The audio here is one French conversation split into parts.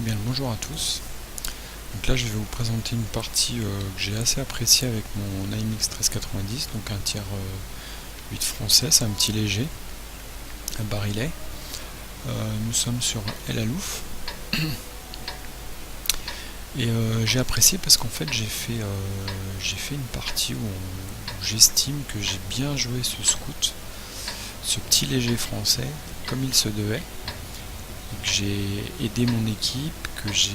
Bien le bonjour à tous. Donc là je vais vous présenter une partie que j'ai assez appréciée avec mon AMX 1390, donc un tiers 8 français, c'est un petit léger, un barillet. Nous sommes sur El Alouf. Et j'ai apprécié parce qu'en fait j'ai fait une partie où j'estime que j'ai bien joué ce scout, ce petit léger français, comme il se devait. Que j'ai aidé mon équipe, que j'ai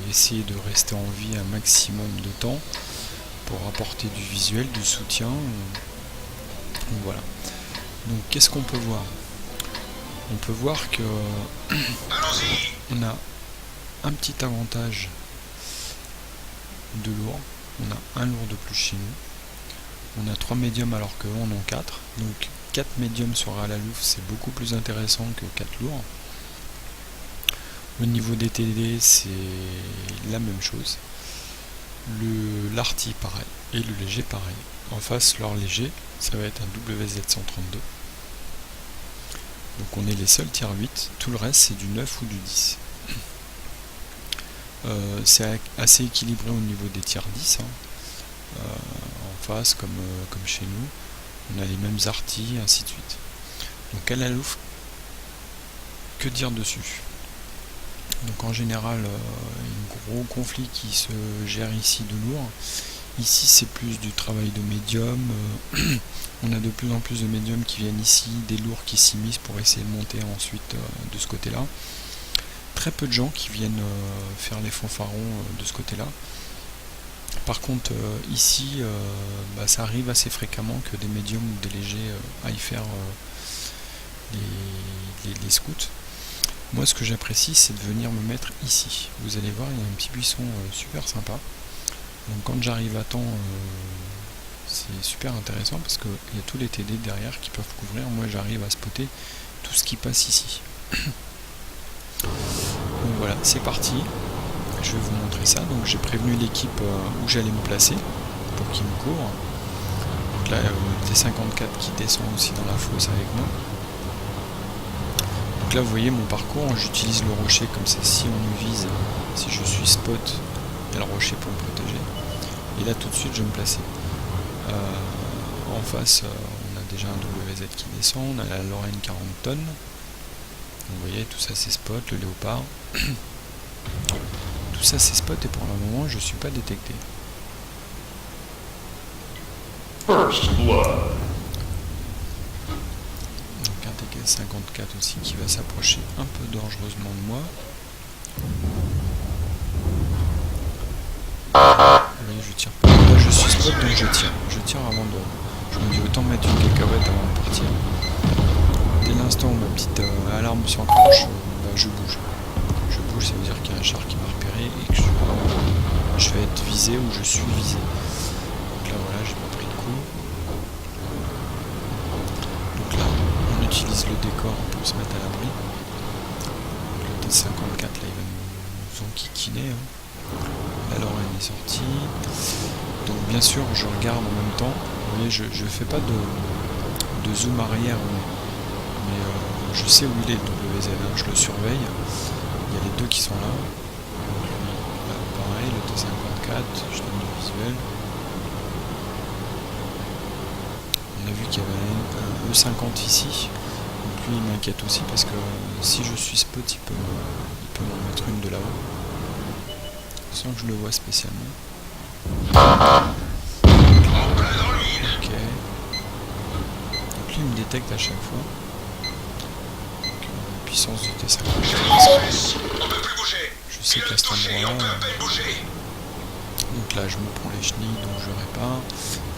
essayé de rester en vie un maximum de temps pour apporter du visuel, du soutien. Donc voilà. Donc qu'est-ce qu'on peut voir? On peut voir que on a un petit avantage de lourd. On a un lourd de plus chez nous. On a 3 médiums alors qu'eux en ont 4. Donc 4 médiums sur El Alouf, c'est beaucoup plus intéressant que 4 lourds. Au niveau des TD, c'est la même chose. L'arty pareil, et le léger pareil. En face, leur léger, ça va être un WZ132. Donc on est les seuls tiers 8, tout le reste c'est du 9 ou du 10. C'est assez équilibré au niveau des tiers 10. En face, comme chez nous, on a les mêmes arty, ainsi de suite. Donc El Alouf, que dire dessus? Donc en général, un gros conflit qui se gère ici de lourd. Ici c'est plus du travail de médium. On a de plus en plus de médiums qui viennent ici, des lourds qui s'immiscent pour essayer de monter ensuite de ce côté-là. Très peu de gens qui viennent faire les fanfarons de ce côté-là. Par contre ici, ça arrive assez fréquemment que des médiums ou des légers aillent faire les scouts. Moi ce que j'apprécie c'est de venir me mettre ici. Vous allez voir, il y a un petit buisson super sympa. Donc quand j'arrive à temps, c'est super intéressant parce qu'il y a tous les TD derrière qui peuvent couvrir. Moi j'arrive à spotter tout ce qui passe ici. Donc voilà, c'est parti. Je vais vous montrer ça. Donc j'ai prévenu l'équipe où j'allais me placer pour qu'ils me couvrent. Donc là, T54 qui descend aussi dans la fosse avec moi. Donc là vous voyez mon parcours, j'utilise le rocher comme ça, si on me vise, si je suis spot, il y a le rocher pour me protéger. Et là tout de suite je vais me placer. En face on a déjà un WZ qui descend, on a la Lorraine 40 tonnes. Donc, vous voyez tout ça c'est spot, le léopard. Tout ça c'est spot et pour le moment je ne suis pas détecté. First blood. 54 aussi qui va s'approcher un peu dangereusement de moi. Vous voyez, je tire pas. Là je suis spot donc je tire avant de... Je me dis autant mettre une cacahuète avant de partir. Dès l'instant où ma petite alarme s'enclenche, je bouge. Je bouge, ça veut dire qu'il y a un char qui m'a repéré et que je vais être visé ou je suis visé. Donc là voilà, j'ai pas pris de coup. Donc là, on utilise le décor pour se mettre à l'abri. Le T54 là il va nous enquiquiner. La Lorraine est sortie. Donc bien sûr je regarde en même temps. Vous voyez, je fais pas de zoom arrière, mais je sais où il est le WZ, je le surveille. Il y a les deux qui sont là. Là pareil, le T54, je donne du visuel. On a vu qu'il y avait un E50 ici. Donc lui il m'inquiète aussi parce que si je suis spot il peut m'en mettre une de là-haut. Sans que je le vois spécialement. Ok. Donc lui il me détecte à chaque fois. Donc, la puissance du T50. Je sais qu'à cet endroit-là. Donc là je me prends les chenilles donc je répare.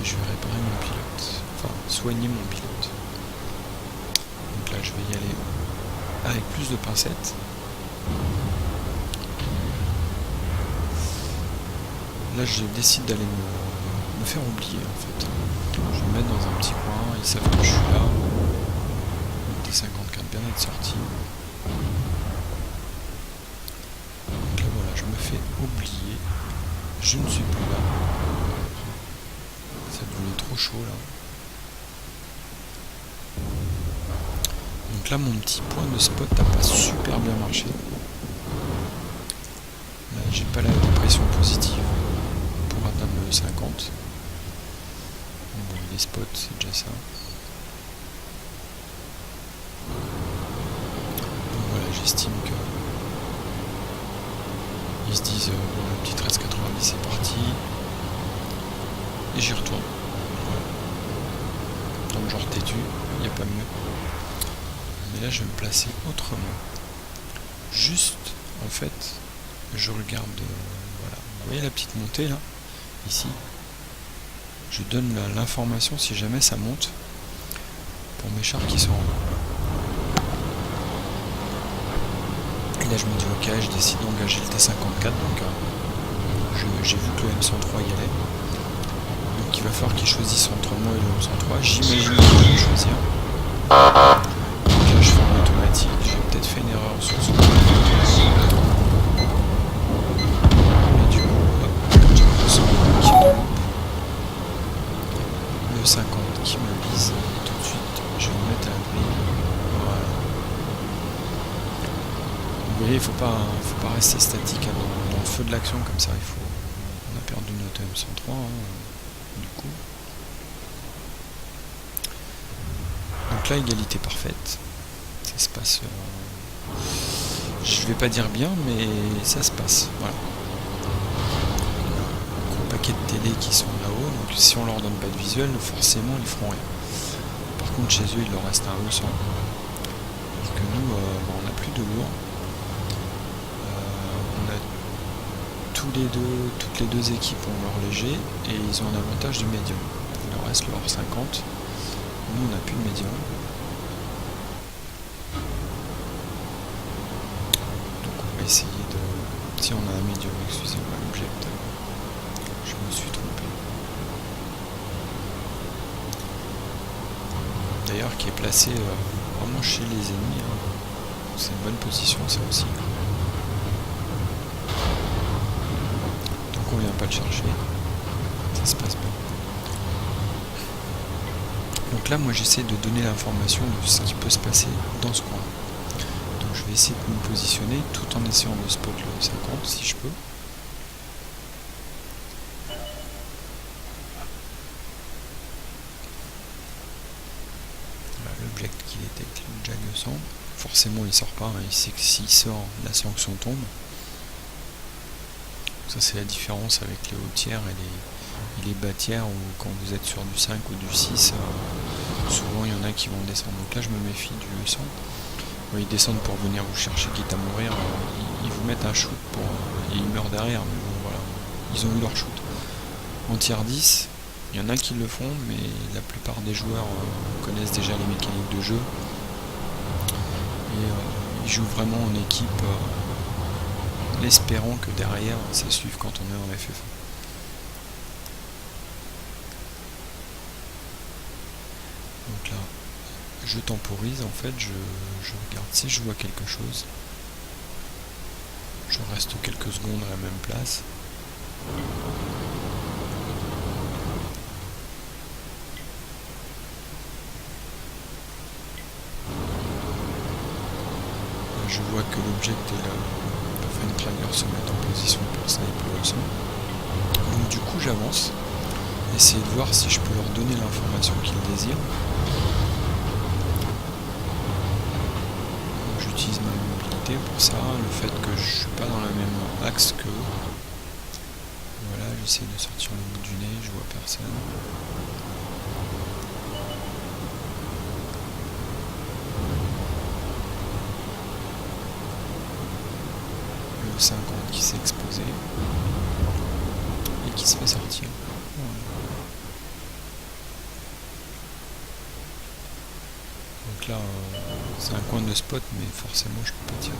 Et je vais réparer mon pilote. Enfin soigner mon pilote. Donc là je vais y aller avec plus de pincettes. Là je décide d'aller me faire oublier en fait. Je vais me mettre dans un petit coin, ils savent que je suis là. Le T54 bien être sorti. Donc là voilà, je me fais oublier. Je ne suis plus là. Ça devenait trop chaud là. Donc là mon petit point de spot n'a pas super bien marché. j'ai pas la pression positive pour atteindre le 50. Bon, il est spot, c'est déjà ça. Donc voilà, j'estime que ils se disent bon, le petit 13,90 c'est parti, et j'y retourne. Voilà. Dans le genre têtu, il n'y a pas mieux. Mais là je vais me placer autrement. Juste en fait, je regarde, voilà, vous voyez la petite montée là, ici. Je donne l'information si jamais ça monte pour mes sharps qui sont en haut. Et là je me dis ok, je décide d'engager le T54, donc j'ai vu que le M103 y allait. Donc il va falloir qu'il choisisse entre moi et le M103. J'imagine qu'il va le choisir. Donc là je fais en automatique, j'ai peut-être fait une erreur sur ce point. Et du coup, hop, comme j'ai le 100 qui me loupe, le 50 qui me vise, et tout de suite je vais me mettre à l'abri. Voilà. Vous voyez, il faut pas rester statique hein, dans le feu de l'action comme ça. On a perdu notre M103 hein, du coup. Donc là, égalité parfaite. Ça se passe. Je vais pas dire bien, mais ça se passe. Voilà. Gros paquet de télé qui sont là-haut. Donc si on leur donne pas de visuel, forcément ils feront rien. Par contre, chez eux, il leur reste un E100. Parce que nous, on n'a plus de lourd. Toutes les deux équipes ont leur léger et ils ont un avantage du médium. Il leur reste leur 50. Nous on n'a plus de médium. Donc on va essayer de... Si on a un médium, excusez-moi, l'object. Je me suis trompé. D'ailleurs qui est placé vraiment chez les ennemis. Hein. C'est une bonne position ça aussi. On vient pas le chercher, ça se passe bien. Donc là moi j'essaie de donner l'information de ce qui peut se passer dans ce coin. Donc je vais essayer de me positionner tout en essayant de spot le 50 si je peux. Voilà, l'object qu'il détecte le Jag 100. Forcément il sort pas, hein. Il sait que s'il sort la sanction tombe. Ça c'est la différence avec les hauts tiers et les bas tiers où quand vous êtes sur du 5 ou du 6, souvent il y en a qui vont descendre. Donc là je me méfie du 100. Ouais, ils descendent pour venir vous chercher quitte à mourir. Ils vous mettent un shoot et ils meurent derrière. Mais bon voilà, ils ont eu leur shoot. En tiers 10, il y en a qui le font, mais la plupart des joueurs connaissent déjà les mécaniques de jeu. Et ils jouent vraiment en équipe. Espérant que derrière ça suive quand on est en FF1. Donc là, je temporise, en fait, je regarde si je vois quelque chose. Je reste quelques secondes à la même place. Là, je vois que l'object est là. Une trigger se mettre en position pour sniper le son. Donc du coup j'avance, essayer de voir si je peux leur donner l'information qu'ils désirent. J'utilise ma mobilité pour ça, le fait que je suis pas dans le même axe que voilà, j'essaie de sortir le bout du nez, je vois personne. Le 50 qui s'est exposé et qui se fait sortir. Voilà. Donc là, c'est un coin de spot, mais forcément je peux pas tirer.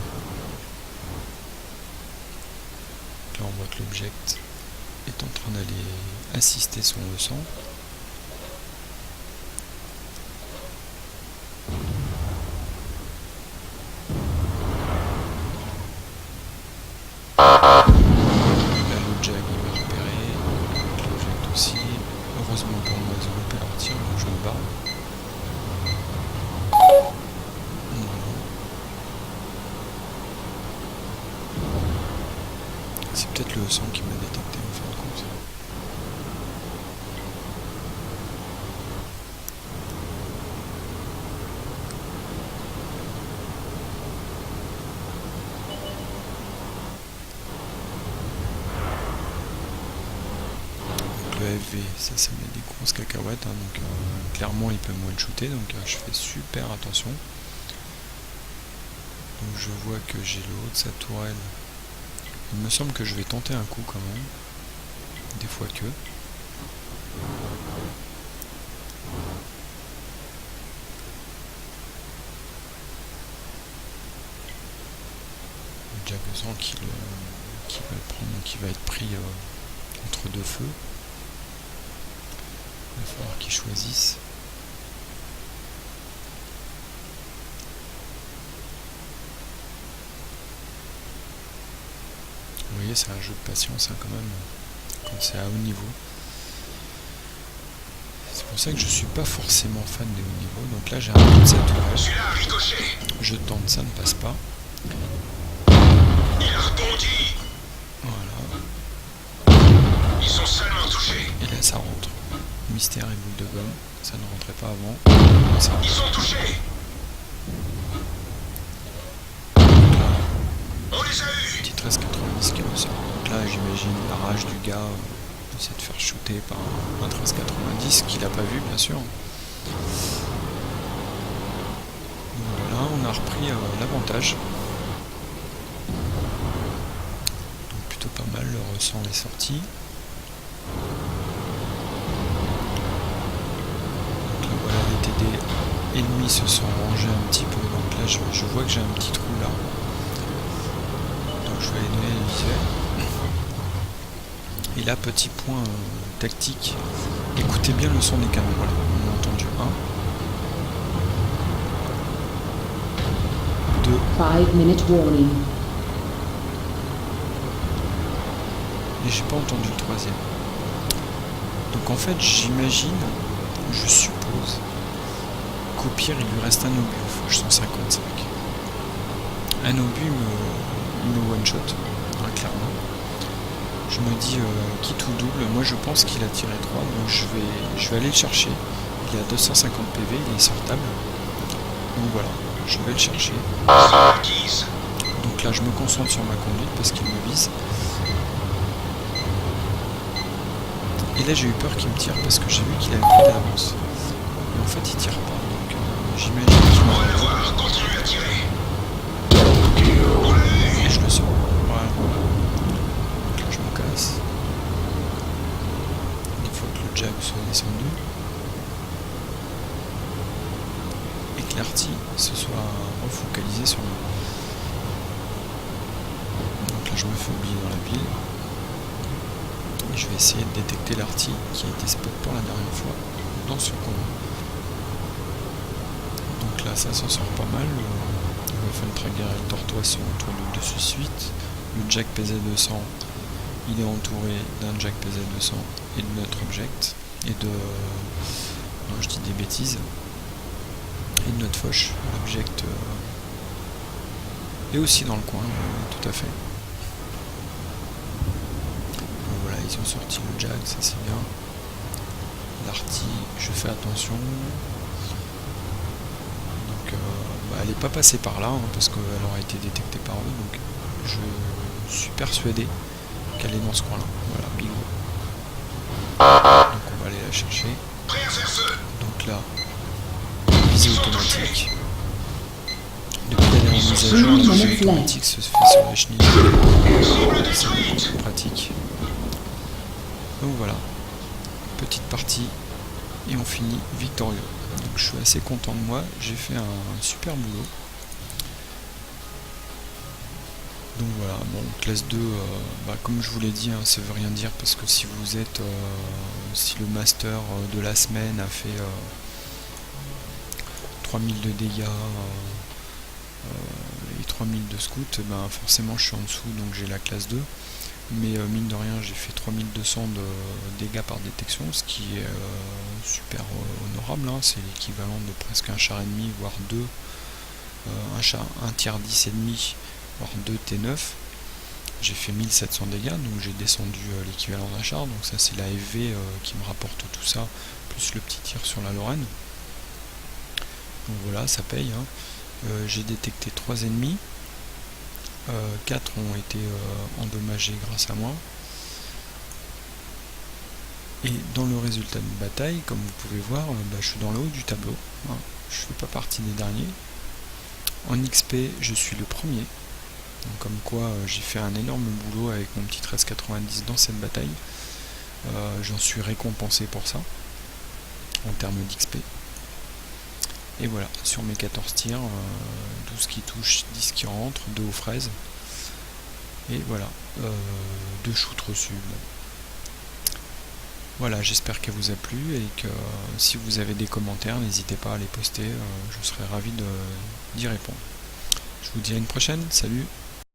Donc là on voit que l'object est en train d'aller assister son E100. Heureusement pour moi, ils ont loupé leur tir, donc je me barre. Voilà. C'est peut-être le sang qui m'a détecté en fin de compte. Donc le FV, ça met des grosses cacahuètes, hein, donc clairement il peut me one-shooter, donc je fais super attention. Donc je vois que j'ai le haut de sa tourelle. Il me semble que je vais tenter un coup quand même. Des fois que. Le Jack de sang qui va le prendre, qui va être pris entre deux feux. Il va falloir qu'il choisisse. Vous voyez, c'est un jeu de patience hein, quand même, quand c'est à haut niveau. C'est pour ça que je suis pas forcément fan des hauts niveaux. Donc là j'ai un coup de sa tourelle. Je tente, ça ne passe pas. Il a rebondi. Voilà. Ils sont seulement touchés. Et là ça rentre. Mystère et boule de gomme. Ça ne rentrait pas avant. Ça rentre. Ils sont touchés. On les a eus. Petit 1390 qui ressort. Donc là j'imagine la rage du gars c'est de faire shooter par un 1390 qu'il n'a pas vu bien sûr. Donc voilà, on a repris l'avantage. Donc plutôt pas mal, le ressent est sorti. Donc là voilà, les TD ennemis se sont rangés un petit peu. Donc là je vois que j'ai un petit trou là. Donc je vais aller donner le visuel. Et là, petit point tactique, écoutez bien le son des canons. Voilà, on a entendu 1, 2, 5-minute warning. et j'ai pas entendu le troisième. Donc en fait, j'imagine, je suppose, qu'au pire, il lui reste un obus au Foch 155. Un obus, il me one-shot, hein, clairement. Je me dis, quitte ou double, moi je pense qu'il a tiré 3, donc je vais aller le chercher. Il est à 250 PV, il est sortable. Donc voilà, je vais le chercher. Donc là je me concentre sur ma conduite parce qu'il me vise. Et là j'ai eu peur qu'il me tire parce que j'ai vu qu'il avait pris de l'avance. Mais en fait il tire pas, donc j'imagine qu'il m'a Continue à tirer. et je le sors. Voilà. Donc là je me casse. Une fois que le Jack soit descendu. Et que l'arty se soit refocalisé sur moi. Donc là je me fais oublier dans la ville. Et je vais essayer de détecter l'arty qui a été spot pour la dernière fois dans ce coin. Donc là ça s'en sort pas mal. Le Waffentrager et le Tortoise sont autour de 268. Le Jack PZ200 il est entouré d'un Jack PZ200 et de notre object. Et de... non je dis des bêtises. Et de notre Foch. L'object est aussi dans le coin, tout à fait. Donc voilà, ils ont sorti le Jack, ça c'est bien. L'arty, je fais attention. Donc elle n'est pas passée par là, hein, parce qu'elle aurait été détectée par eux. Donc je suis persuadé qu'elle est dans ce coin-là. Voilà, bigo. Donc on va aller la chercher. Donc là, visée automatique. Depuis la dernière mise à jour, la visée automatique se fait sur les chenilles. C'est beaucoup plus pratique. Donc voilà, petite partie et on finit victorieux. Donc je suis assez content de moi, j'ai fait un super boulot. Donc voilà, bon, classe 2, comme je vous l'ai dit, hein, ça veut rien dire parce que si vous êtes, si le master de la semaine a fait 3000 de dégâts et 3000 de scout, forcément je suis en dessous, donc j'ai la classe 2. Mais mine de rien, j'ai fait 3200 de dégâts par détection, ce qui est super honorable, hein, c'est l'équivalent de presque un char ennemi, voire deux, un tiers 10 et demi, voire 2 T9. j'ai fait 1700 dégâts, donc j'ai descendu l'équivalent d'un char, donc ça c'est la FV qui me rapporte tout ça, plus le petit tir sur la Lorraine. Donc voilà, ça paye, hein. J'ai détecté 3 ennemis, 4 ont été endommagés grâce à moi. Et dans le résultat de bataille, comme vous pouvez voir, je suis dans le haut du tableau, hein. Je ne fais pas partie des derniers. En XP, je suis le premier. Donc, comme quoi, j'ai fait un énorme boulot avec mon petit 1390 dans cette bataille. J'en suis récompensé pour ça, en termes d'XP. Et voilà, sur mes 14 tirs, 12 qui touchent, 10 qui rentrent, 2 aux fraises. Et voilà, 2 shoots reçus. Bon. Voilà, j'espère qu'elle vous a plu et que si vous avez des commentaires, n'hésitez pas à les poster, je serai ravi d'y répondre. Je vous dis à une prochaine, salut!